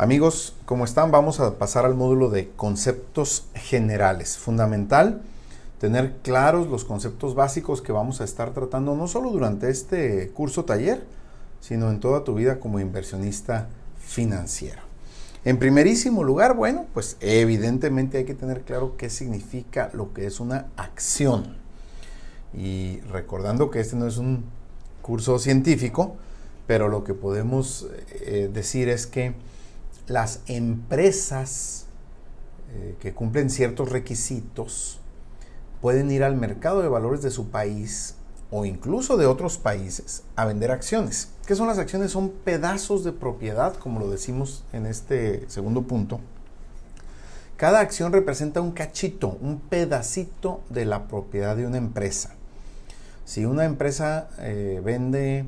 Amigos, ¿cómo están? Vamos a pasar al módulo de conceptos generales. Fundamental tener claros los conceptos básicos que vamos a estar tratando no solo durante este curso taller, sino en toda tu vida como inversionista financiero. En primerísimo lugar, bueno, pues evidentemente hay que tener claro qué significa lo que es una acción. Y recordando que este no es un curso científico, pero lo que podemos decir es que las empresas que cumplen ciertos requisitos pueden ir al mercado de valores de su país o incluso de otros países a vender acciones. ¿Qué son las acciones? Son pedazos de propiedad, como lo decimos en este segundo punto. Cada acción representa un cachito, un pedacito de la propiedad de una empresa. Si una empresa vende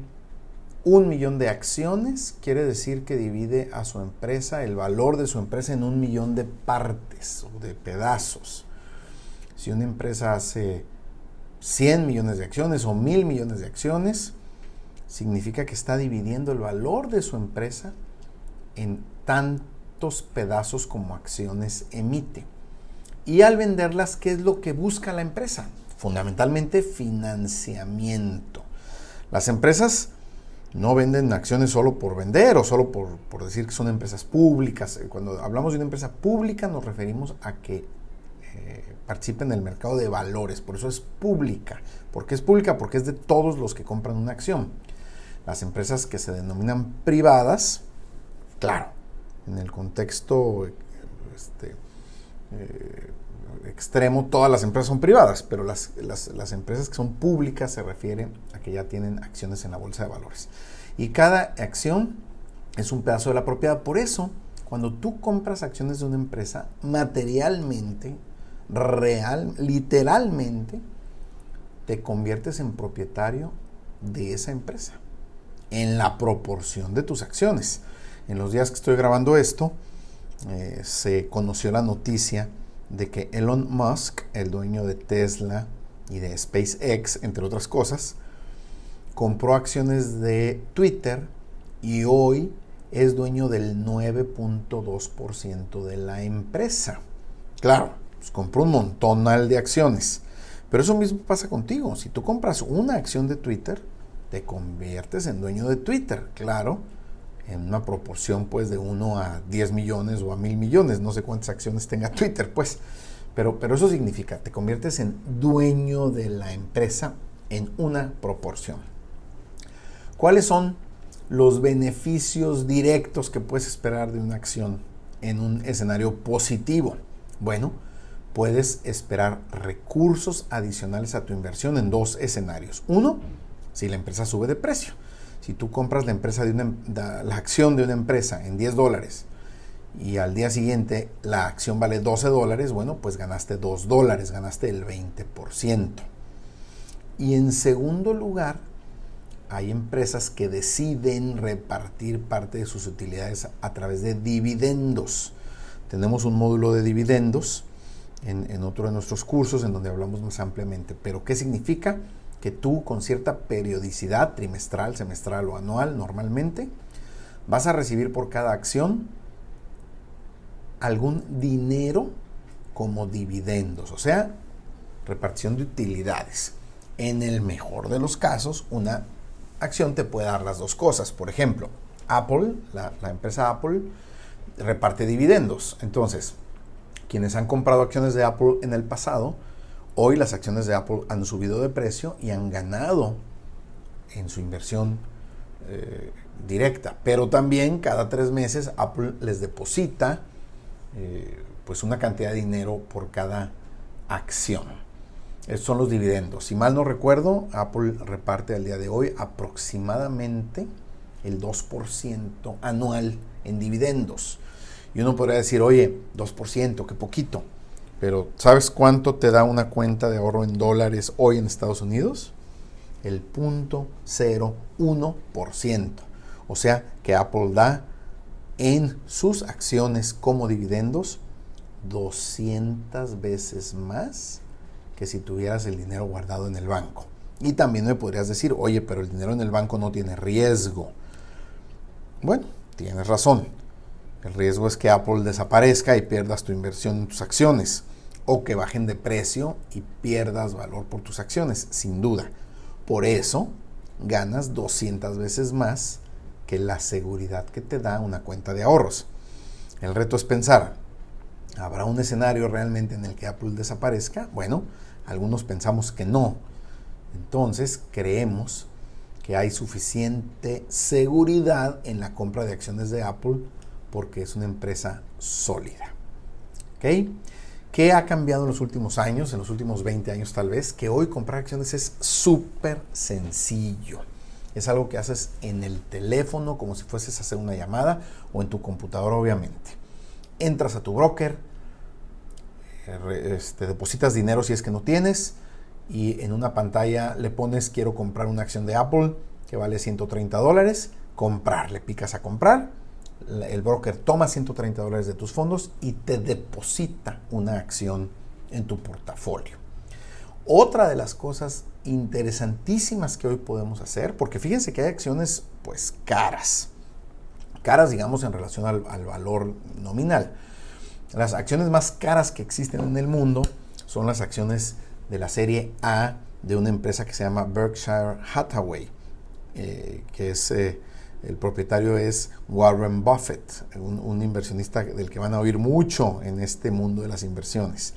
1 millón de acciones, quiere decir que divide a su empresa, el valor de su empresa, en 1 millón de partes o de pedazos. Si una empresa hace 100 millones de acciones o 1000 millones de acciones, significa que está dividiendo el valor de su empresa en tantos pedazos como acciones emite. Y al venderlas, ¿qué es lo que busca la empresa? Fundamentalmente financiamiento. Las empresas no venden acciones solo por vender o solo por decir que son empresas públicas. Cuando hablamos de una empresa pública nos referimos a que participa en el mercado de valores. Por eso es pública. ¿Por qué es pública? Porque es de todos los que compran una acción. Las empresas que se denominan privadas, claro, en el contexto extremo, todas las empresas son privadas, pero las empresas que son públicas se refieren a que ya tienen acciones en la bolsa de valores. Y cada acción es un pedazo de la propiedad. Por eso, cuando tú compras acciones de una empresa, materialmente, literalmente, te conviertes en propietario de esa empresa, en la proporción de tus acciones. En los días que estoy grabando esto, se conoció la noticia de que Elon Musk, el dueño de Tesla y de SpaceX, entre otras cosas, compró acciones de Twitter y hoy es dueño del 9.2% de la empresa. Claro, pues compró un montonal de acciones, pero eso mismo pasa contigo. Si tú compras una acción de Twitter, te conviertes en dueño de Twitter, claro, en una proporción pues de 1 a 10 millones o a 1000 millones, no sé cuántas acciones tenga Twitter pues, pero eso significa, te conviertes en dueño de la empresa en una proporción. ¿Cuáles son los beneficios directos que puedes esperar de una acción en un escenario positivo? Bueno, puedes esperar recursos adicionales a tu inversión en 2 escenarios. Uno, si la empresa sube de precio. Si tú compras la acción de una empresa en $10 y al día siguiente la acción vale $12, bueno, pues ganaste $2, ganaste el 20%. Y en segundo lugar, hay empresas que deciden repartir parte de sus utilidades a través de dividendos. Tenemos un módulo de dividendos en otro de nuestros cursos en donde hablamos más ampliamente. Pero ¿qué significa? Que tú con cierta periodicidad, trimestral, semestral o anual, normalmente, vas a recibir por cada acción algún dinero como dividendos, o sea, repartición de utilidades. En el mejor de los casos, una acción te puede dar las dos cosas. Por ejemplo, Apple, la empresa Apple, reparte dividendos. Entonces, quienes han comprado acciones de Apple en el pasado, hoy las acciones de Apple han subido de precio y han ganado en su inversión directa. Pero también cada 3 meses Apple les deposita pues una cantidad de dinero por cada acción. Estos son los dividendos. Si mal no recuerdo, Apple reparte al día de hoy aproximadamente el 2% anual en dividendos. Y uno podría decir, oye, 2%, qué poquito. Pero ¿sabes cuánto te da una cuenta de ahorro en dólares hoy en Estados Unidos? El 0.01%. O sea que Apple da en sus acciones como dividendos 200 veces más que si tuvieras el dinero guardado en el banco. Y también me podrías decir, oye, pero el dinero en el banco no tiene riesgo. Bueno, tienes razón. El riesgo es que Apple desaparezca y pierdas tu inversión en tus acciones, o que bajen de precio y pierdas valor por tus acciones, sin duda. Por eso ganas 200 veces más que la seguridad que te da una cuenta de ahorros. El reto es pensar, ¿habrá un escenario realmente en el que Apple desaparezca? Bueno, algunos pensamos que no. Entonces creemos que hay suficiente seguridad en la compra de acciones de Apple porque es una empresa sólida. ¿Ok? ¿Qué ha cambiado en los últimos años, en los últimos 20 años tal vez? Que hoy comprar acciones es súper sencillo. Es algo que haces en el teléfono, como si fueses a hacer una llamada, o en tu computadora, obviamente. Entras a tu broker, depositas dinero si es que no tienes, y en una pantalla le pones quiero comprar una acción de Apple que vale $130, comprar, le picas a comprar, el broker toma $130 de tus fondos y te deposita una acción en tu portafolio. Otra de las cosas interesantísimas que hoy podemos hacer, porque fíjense que hay acciones pues caras digamos en relación al valor nominal. Las acciones más caras que existen en el mundo son las acciones de la serie A de una empresa que se llama Berkshire Hathaway, que es el propietario es Warren Buffett, un inversionista del que van a oír mucho en este mundo de las inversiones.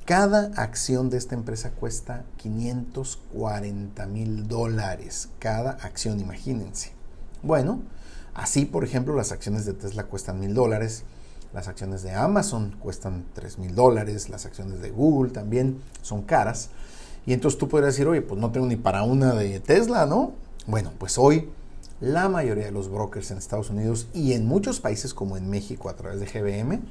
Cada acción de esta empresa cuesta $540,000. Cada acción, imagínense. Bueno, así por ejemplo las acciones de Tesla cuestan $1,000. Las acciones de Amazon cuestan $3,000, las acciones de Google también son caras. Y entonces tú podrías decir, oye, pues no tengo ni para una de Tesla, ¿no? Bueno, pues hoy la mayoría de los brokers en Estados Unidos y en muchos países como en México a través de GBM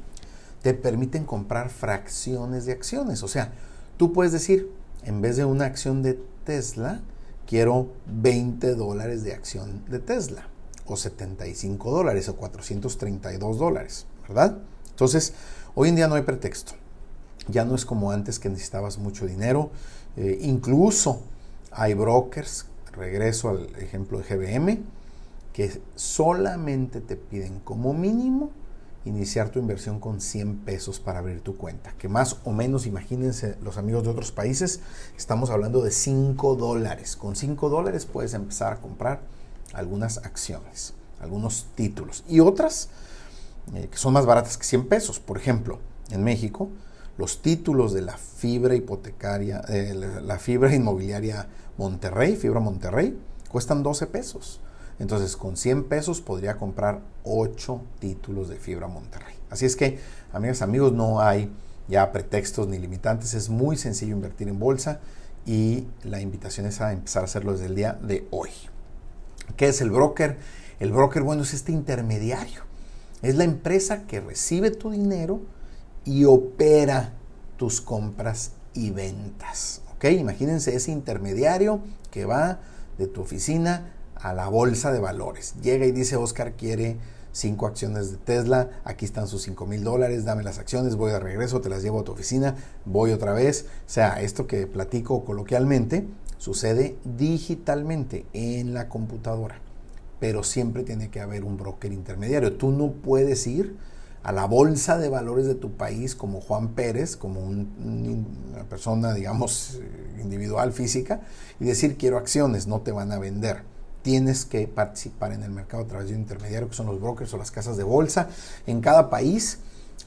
te permiten comprar fracciones de acciones. O sea, tú puedes decir, en vez de una acción de Tesla, quiero $20 de acción de Tesla, o $75, o $432, ¿verdad? Entonces, hoy en día no hay pretexto. Ya no es como antes que necesitabas mucho dinero. Incluso hay brokers, regreso al ejemplo de GBM, que solamente te piden como mínimo iniciar tu inversión con $100 para abrir tu cuenta. Que más o menos, imagínense los amigos de otros países, estamos hablando de $5. Con $5 puedes empezar a comprar algunas acciones, algunos títulos y otras que son más baratas que $100. Por ejemplo, en México, los títulos de la fibra hipotecaria, la fibra inmobiliaria Monterrey, Fibra Monterrey, cuestan $12. Entonces, con $100 podría comprar 8 títulos de Fibra Monterrey. Así es que, amigas, amigos, no hay ya pretextos ni limitantes. Es muy sencillo invertir en bolsa y la invitación es a empezar a hacerlo desde el día de hoy. ¿Qué es el broker? El broker, bueno, es este intermediario. Es la empresa que recibe tu dinero y opera tus compras y ventas. ¿Ok? Imagínense ese intermediario que va de tu oficina a la bolsa de valores. Llega y dice, Oscar quiere 5 acciones de Tesla, aquí están sus $5,000, dame las acciones, voy de regreso, te las llevo a tu oficina, voy otra vez. O sea, esto que platico coloquialmente sucede digitalmente en la computadora, pero siempre tiene que haber un broker intermediario. Tú no puedes ir a la bolsa de valores de tu país como Juan Pérez, como una persona, digamos, individual, física, y decir quiero acciones, no te van a vender. Tienes que participar en el mercado a través de un intermediario que son los brokers o las casas de bolsa. En cada país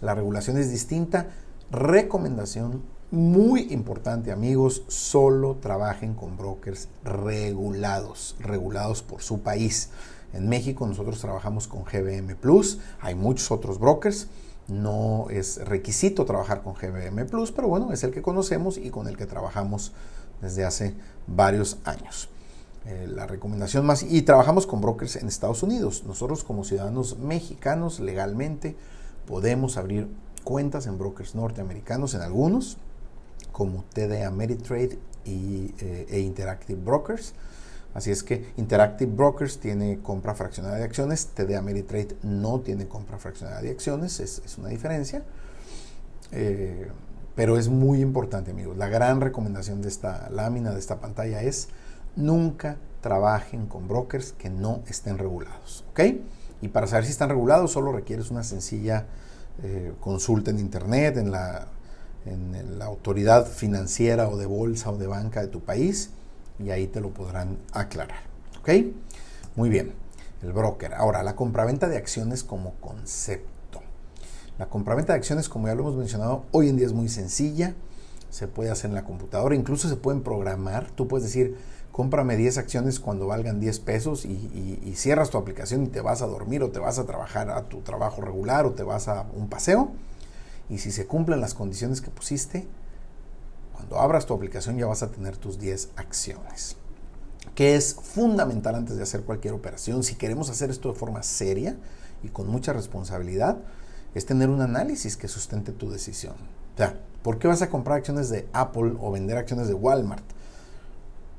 la regulación es distinta. Recomendación muy importante, amigos, solo trabajen con brokers regulados por su país. En México nosotros trabajamos con GBM Plus, hay muchos otros brokers, no es requisito trabajar con GBM Plus, pero bueno, es el que conocemos y con el que trabajamos desde hace varios años. La recomendación más, y trabajamos con brokers en Estados Unidos. Nosotros como ciudadanos mexicanos legalmente podemos abrir cuentas en brokers norteamericanos, en algunos, como TD Ameritrade e Interactive Brokers. Así es que Interactive Brokers tiene compra fraccionada de acciones, TD Ameritrade no tiene compra fraccionada de acciones, es una diferencia. Pero es muy importante, amigos. La gran recomendación de esta lámina, de esta pantalla es nunca trabajen con brokers que no estén regulados, ¿ok? Y para saber si están regulados solo requieres una sencilla consulta en internet, en la autoridad financiera o de bolsa o de banca de tu país, y ahí te lo podrán aclarar. ¿Ok? Muy bien. El broker. Ahora, la compraventa de acciones como concepto. La compraventa de acciones, como ya lo hemos mencionado, hoy en día es muy sencilla. Se puede hacer en la computadora, incluso se pueden programar. Tú puedes decir, cómprame 10 acciones cuando valgan 10 pesos y cierras tu aplicación y te vas a dormir o te vas a trabajar a tu trabajo regular o te vas a un paseo. Y si se cumplen las condiciones que pusiste, cuando abras tu aplicación ya vas a tener tus 10 acciones. Que es fundamental antes de hacer cualquier operación. Si queremos hacer esto de forma seria y con mucha responsabilidad, es tener un análisis que sustente tu decisión. O sea, ¿por qué vas a comprar acciones de Apple o vender acciones de Walmart?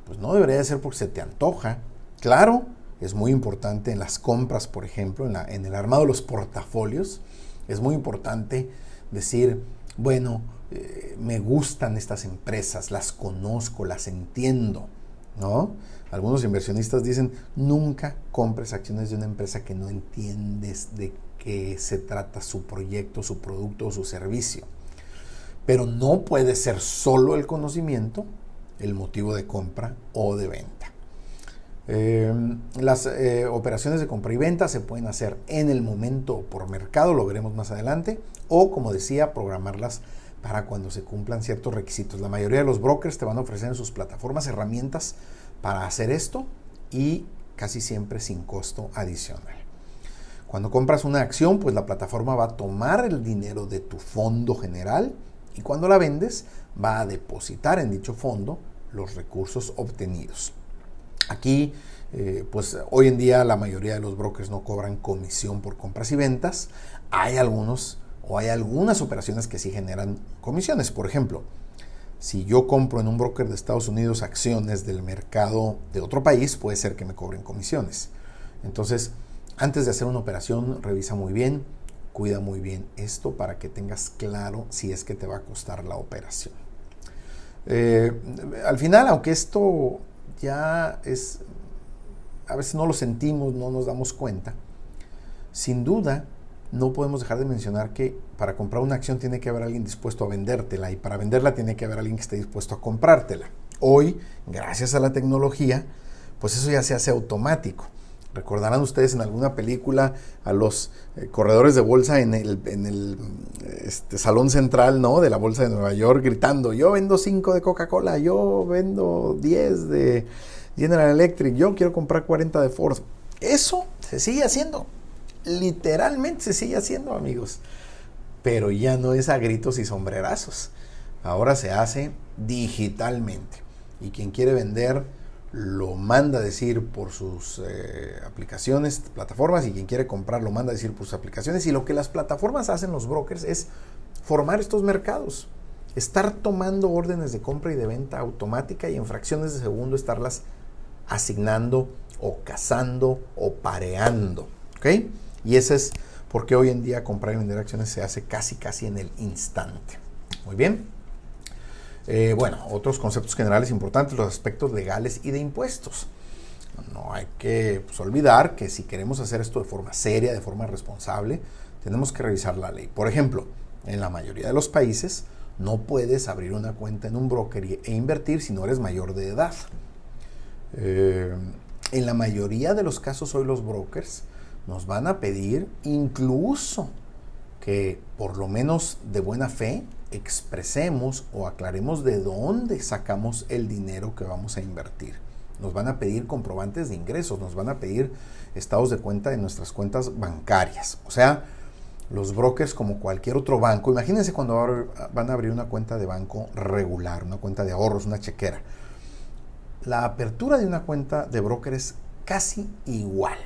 Pues no debería de ser porque se te antoja. Claro, es muy importante en las compras, por ejemplo, en el armado de los portafolios, es muy importante decir, bueno, me gustan estas empresas, las conozco, las entiendo, ¿no? Algunos inversionistas dicen, nunca compres acciones de una empresa que no entiendes de qué se trata su proyecto, su producto o su servicio. Pero no puede ser solo el conocimiento el motivo de compra o de venta. Las operaciones de compra y venta se pueden hacer en el momento por mercado, lo veremos más adelante, o como decía, programarlas para cuando se cumplan ciertos requisitos. La mayoría de los brokers te van a ofrecer en sus plataformas herramientas para hacer esto y casi siempre sin costo adicional. Cuando compras una acción, pues la plataforma va a tomar el dinero de tu fondo general y cuando la vendes va a depositar en dicho fondo los recursos obtenidos. Aquí, pues hoy en día la mayoría de los brokers no cobran comisión por compras y ventas. Hay algunas operaciones que sí generan comisiones. Por ejemplo, si yo compro en un broker de Estados Unidos acciones del mercado de otro país, puede ser que me cobren comisiones. Entonces, antes de hacer una operación, revisa muy bien, cuida muy bien esto para que tengas claro si es que te va a costar la operación. Al final, aunque esto ya es, a veces no lo sentimos, no nos damos cuenta, sin duda no podemos dejar de mencionar que para comprar una acción tiene que haber alguien dispuesto a vendértela y para venderla tiene que haber alguien que esté dispuesto a comprártela. Hoy, gracias a la tecnología, pues eso ya se hace automático. Recordarán ustedes en alguna película a los corredores de bolsa en el salón central, ¿no?, de la bolsa de Nueva York gritando, yo vendo 5 de Coca-Cola, yo vendo 10 de General Electric, yo quiero comprar 40 de Ford. Eso se sigue haciendo, literalmente se sigue haciendo, amigos, pero ya no es a gritos y sombrerazos. Ahora se hace digitalmente y quien quiere vender lo manda a decir por sus aplicaciones, plataformas, y quien quiere comprar lo manda a decir por sus aplicaciones. Y lo que las plataformas hacen, los brokers, es formar estos mercados, estar tomando órdenes de compra y de venta automática y en fracciones de segundo estarlas asignando o cazando o pareando, ¿ok? Y ese es porque hoy en día comprar y vender acciones se hace casi en el instante. Muy bien. Bueno, otros conceptos generales importantes, los aspectos legales y de impuestos. No hay que olvidar que si queremos hacer esto de forma seria, de forma responsable, tenemos que revisar la ley. Por ejemplo, en la mayoría de los países no puedes abrir una cuenta en un broker e invertir si no eres mayor de edad. En la mayoría de los casos hoy los brokers nos van a pedir incluso que por lo menos de buena fe expresemos o aclaremos de dónde sacamos el dinero que vamos a invertir. Nos van a pedir comprobantes de ingresos, nos van a pedir estados de cuenta de nuestras cuentas bancarias. O sea, los brokers, como cualquier otro banco, imagínense cuando van a abrir una cuenta de banco regular, una cuenta de ahorros, una chequera. La apertura de una cuenta de broker es casi igual.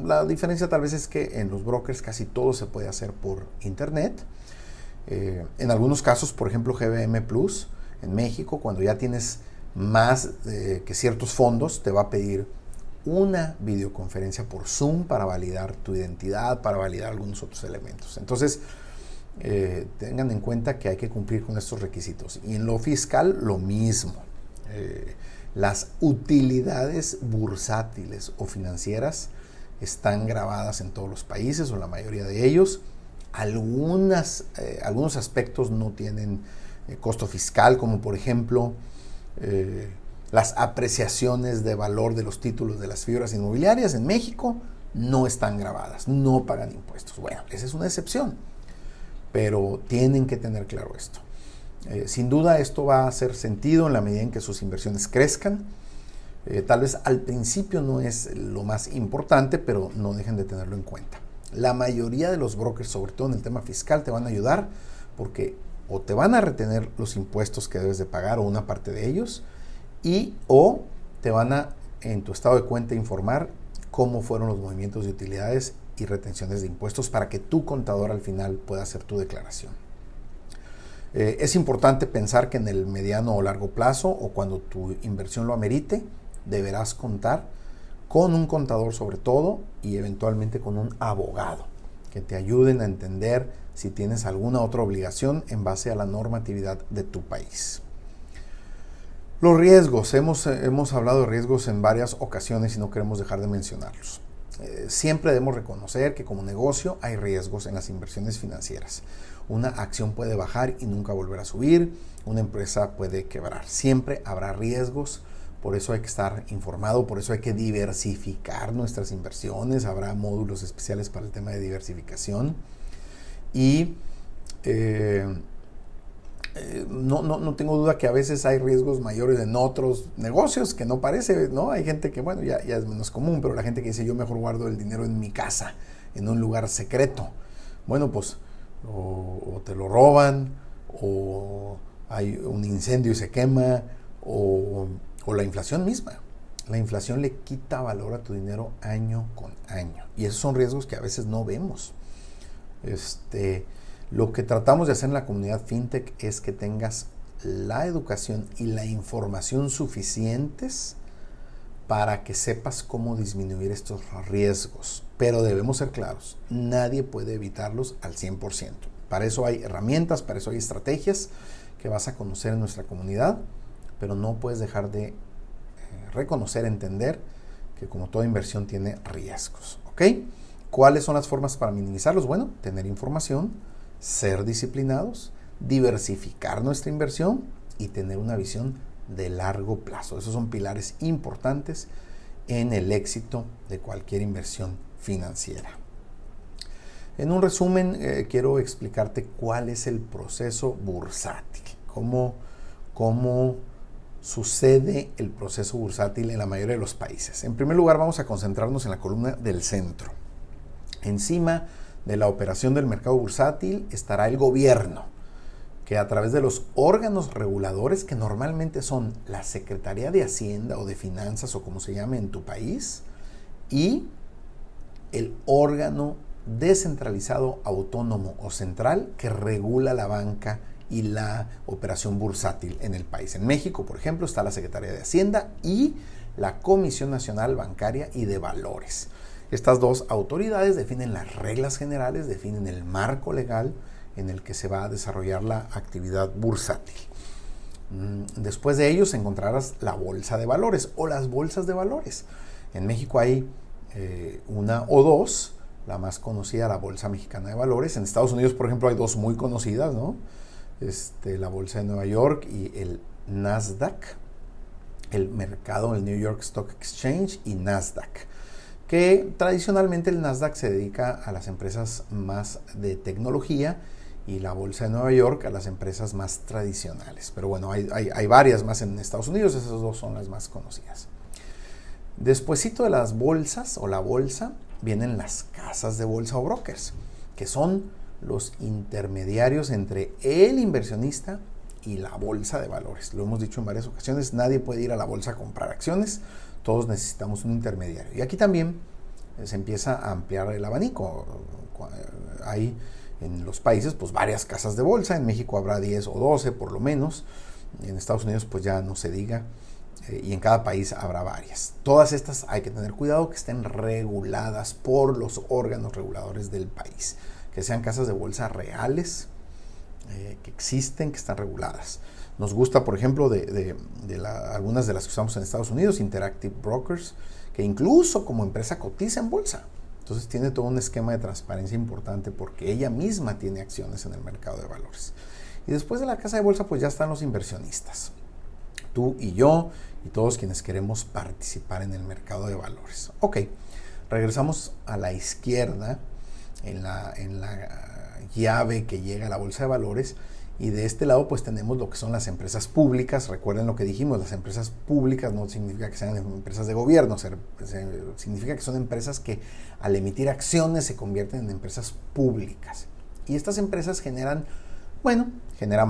La diferencia tal vez es que en los brokers casi todo se puede hacer por internet. En algunos casos, por ejemplo GBM Plus en México, cuando ya tienes más que ciertos fondos, te va a pedir una videoconferencia por Zoom para validar tu identidad, para validar algunos otros elementos. Entonces, tengan en cuenta que hay que cumplir con estos requisitos. Y en lo fiscal, lo mismo. Las utilidades bursátiles o financieras están grabadas en todos los países o la mayoría de ellos. Algunos aspectos no tienen costo fiscal, como por ejemplo las apreciaciones de valor de los títulos de las fibras inmobiliarias en México no están grabadas, no pagan impuestos. Bueno, esa es una excepción, pero tienen que tener claro esto. Sin duda esto va a hacer sentido en la medida en que sus inversiones crezcan. Tal vez al principio no es lo más importante, pero no dejen de tenerlo en cuenta. La mayoría de los brokers, sobre todo en el tema fiscal, te van a ayudar porque o te van a retener los impuestos que debes de pagar o una parte de ellos, o te van a, en tu estado de cuenta, informar cómo fueron los movimientos de utilidades y retenciones de impuestos para que tu contador al final pueda hacer tu declaración. Es importante pensar que en el mediano o largo plazo o cuando tu inversión lo amerite, deberás contar con un contador sobre todo y eventualmente con un abogado que te ayuden a entender si tienes alguna otra obligación en base a la normatividad de tu país. Los riesgos, hemos hablado de riesgos en varias ocasiones y no queremos dejar de mencionarlos. Siempre debemos reconocer que como negocio hay riesgos en las inversiones financieras. Una acción puede bajar y nunca volver a subir, una empresa puede quebrar. Siempre habrá riesgos, por eso hay que estar informado, por eso hay que diversificar nuestras inversiones. Habrá módulos especiales para el tema de diversificación. Y no tengo duda que a veces hay riesgos mayores en otros negocios que no parece, ¿no? Hay gente que, bueno, ya es menos común, pero la gente que dice yo mejor guardo el dinero en mi casa, en un lugar secreto. Bueno, pues o te lo roban, o hay un incendio y se quema, o la inflación misma. La inflación le quita valor a tu dinero año con año. Y esos son riesgos que a veces no vemos. Lo que tratamos de hacer en la comunidad FinTech es que tengas la educación y la información suficientes para que sepas cómo disminuir estos riesgos. Pero debemos ser claros, nadie puede evitarlos al 100%. Para eso hay herramientas, para eso hay estrategias que vas a conocer en nuestra comunidad, pero no puedes dejar de reconocer, entender que como toda inversión tiene riesgos. ¿Ok? ¿Cuáles son las formas para minimizarlos? Bueno, tener información, ser disciplinados, diversificar nuestra inversión y tener una visión de largo plazo. Esos son pilares importantes en el éxito de cualquier inversión financiera. En un resumen, quiero explicarte cuál es el proceso bursátil, cómo sucede el proceso bursátil en la mayoría de los países. En primer lugar, vamos a concentrarnos en la columna del centro. Encima de la operación del mercado bursátil estará el gobierno, que a través de los órganos reguladores, que normalmente son la Secretaría de Hacienda o de Finanzas o como se llame en tu país, y el órgano descentralizado autónomo o central que regula la banca y la operación bursátil en el país. En México, por ejemplo, está la Secretaría de Hacienda y la Comisión Nacional Bancaria y de Valores. Estas dos autoridades definen las reglas generales, definen el marco legal en el que se va a desarrollar la actividad bursátil. Después de ellos encontrarás la bolsa de valores o las bolsas de valores. En México hay una o dos, la más conocida, la Bolsa Mexicana de Valores. En Estados Unidos, por ejemplo, hay dos muy conocidas, ¿no? La Bolsa de Nueva York y el Nasdaq, el mercado, el New York Stock Exchange y Nasdaq, que tradicionalmente el Nasdaq se dedica a las empresas más de tecnología y la Bolsa de Nueva York a las empresas más tradicionales. Pero bueno, hay varias más en Estados Unidos, esas dos son las más conocidas. Despuésito de las bolsas o la bolsa vienen las casas de bolsa o brokers, que son los intermediarios entre el inversionista y la bolsa de valores. Lo hemos dicho en varias ocasiones, nadie puede ir a la bolsa a comprar acciones, todos necesitamos un intermediario. Y aquí también se empieza a ampliar el abanico. Hay en los países pues varias casas de bolsa, en México habrá 10 o 12 por lo menos, en Estados Unidos pues ya no se diga, y en cada país habrá varias. Todas estas hay que tener cuidado que estén reguladas por los órganos reguladores del país, que sean casas de bolsa reales, que existen, que están reguladas. Nos gusta, por ejemplo, algunas de las que usamos en Estados Unidos, Interactive Brokers, que incluso como empresa cotiza en bolsa. Entonces tiene todo un esquema de transparencia importante porque ella misma tiene acciones en el mercado de valores. Y después de la casa de bolsa, pues ya están los inversionistas. Tú y yo y todos quienes queremos participar en el mercado de valores. Ok, regresamos a la izquierda en la llave que llega a la bolsa de valores. Y de este lado pues tenemos lo que son las empresas públicas. Recuerden lo que dijimos, las empresas públicas no significa que sean empresas de gobierno, significa que son empresas que al emitir acciones se convierten en empresas públicas. Y estas empresas generan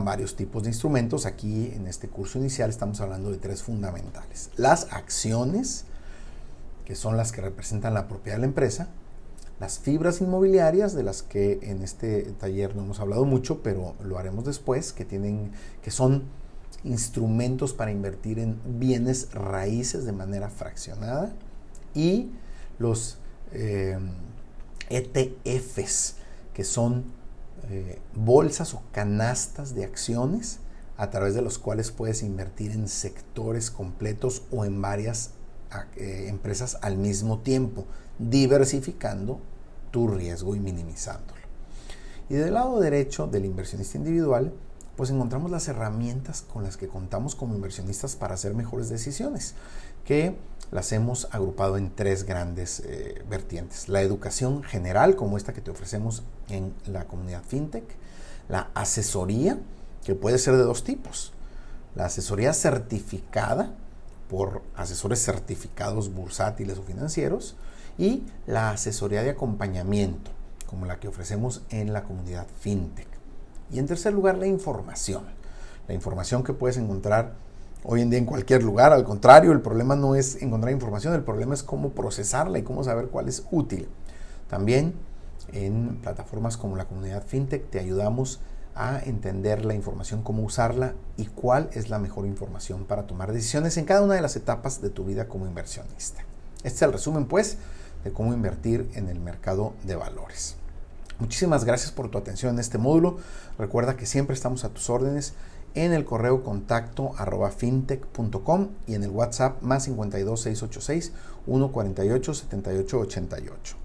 varios tipos de instrumentos. Aquí en este curso inicial estamos hablando de 3 fundamentales. Las acciones, que son las que representan la propiedad de la empresa. Las fibras inmobiliarias, de las que en este taller no hemos hablado mucho, pero lo haremos después, que son instrumentos para invertir en bienes raíces de manera fraccionada. Y los ETFs, que son bolsas o canastas de acciones a través de los cuales puedes invertir en sectores completos o en varias empresas al mismo tiempo, diversificando tu riesgo y minimizándolo. Y del lado derecho del inversionista individual, pues encontramos las herramientas con las que contamos como inversionistas para hacer mejores decisiones, que las hemos agrupado en 3 grandes vertientes. La educación general, como esta que te ofrecemos en la comunidad FinTech. La asesoría, que puede ser de 2 tipos. La asesoría certificada por asesores certificados bursátiles o financieros, y la asesoría de acompañamiento, como la que ofrecemos en la comunidad FinTech. Y en tercer lugar, la información que puedes encontrar hoy en día en cualquier lugar. Al contrario, el problema no es encontrar información, el problema es cómo procesarla y cómo saber cuál es útil. También en plataformas como la comunidad FinTech te ayudamos a entender la información, cómo usarla y cuál es la mejor información para tomar decisiones en cada una de las etapas de tu vida como inversionista. Este es el resumen, pues, de cómo invertir en el mercado de valores. Muchísimas gracias por tu atención en este módulo. Recuerda que siempre estamos a tus órdenes en el correo contacto@fintech.com y en el WhatsApp +52 686 148 7888.